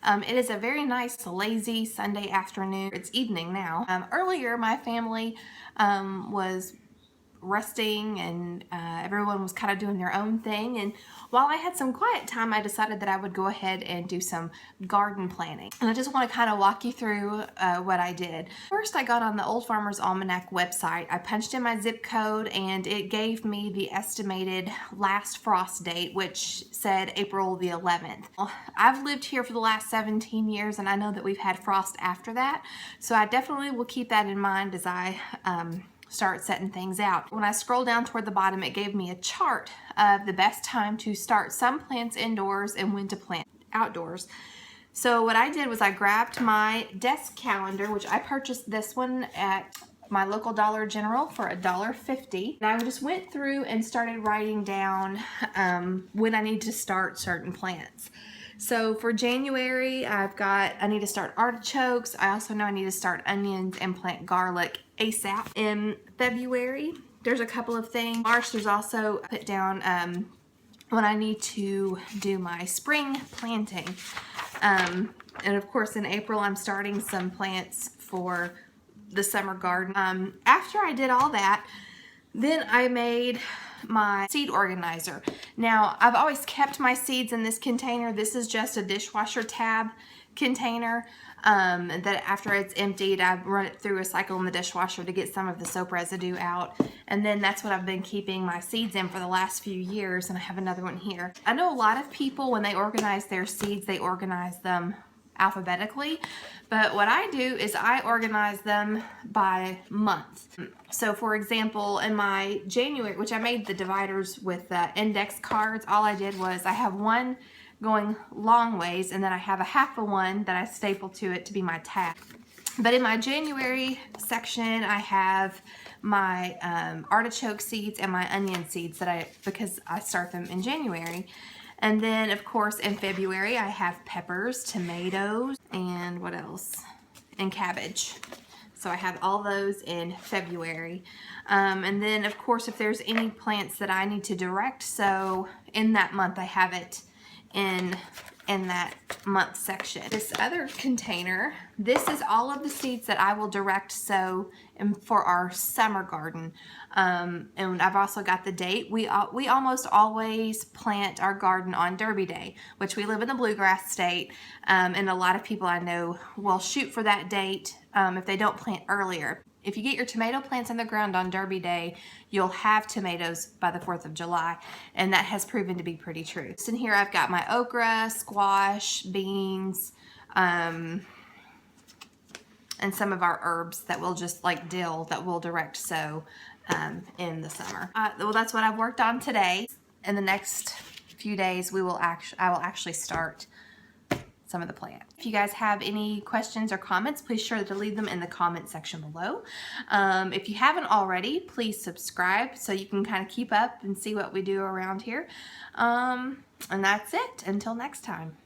It is a very nice, lazy Sunday afternoon. It's evening now. Earlier, my family was resting and everyone was kind of doing their own thing, and while I had some quiet time, I decided that I would go ahead and do some garden planning, and I just want to kind of walk you through what I did. First, I got on the Old Farmer's Almanac website. I punched in my zip code and it gave me the estimated last frost date, which said April the 11th. Well, I've lived here for the last 17 years and I know that we've had frost after that, so I definitely will keep that in mind as I start setting things out. When I scroll down toward the bottom, it gave me a chart of the best time to start some plants indoors and when to plant outdoors. So what I did was I grabbed my desk calendar, which I purchased this one at my local Dollar General for $1.50. And I just went through and started writing down when I need to start certain plants. So for January, I need to start artichokes. I also know I need to start onions and plant garlic ASAP. In February, there's a couple of things. March, there's also put down when I need to do my spring planting. And of course in April, I'm starting some plants for the summer garden. After I did all that, then I made my seed organizer. Now, I've always kept my seeds in this container. This is just a dishwasher tab container that after it's emptied, I run it through a cycle in the dishwasher to get some of the soap residue out. And then that's what I've been keeping my seeds in for the last few years, and I have another one here. I know a lot of people, when they organize their seeds, they organize them alphabetically, but what I do is I organize them by month. So for example, in my January, which I made the dividers with index cards, all I did was I have one going long ways and then I have a half of one that I staple to it to be my tab. But in my January section, I have my artichoke seeds and my onion seeds because I start them in January. And then, of course, in February, I have peppers, tomatoes, and what else? And cabbage. So I have all those in February. And then, of course, if there's any plants that I need to direct, so in that month, I have it in that month section. This other container, this is all of the seeds that I will direct sow for our summer garden. And I've also got the date. We almost always plant our garden on Derby Day, which we live in the bluegrass state, and a lot of people I know will shoot for that date if they don't plant earlier. If you get your tomato plants in the ground on Derby Day, you'll have tomatoes by the 4th of July, and that has proven to be pretty true. So in here I've got my okra, squash, beans, and some of our herbs that will just like dill that will direct sow in the summer. Well, that's what I've worked on today. In the next few days, I will actually start some of the plant. If you guys have any questions or comments, please sure to leave them in the comment section below. If you haven't already, please subscribe so you can kind of keep up and see what we do around here. And that's it. Until next time.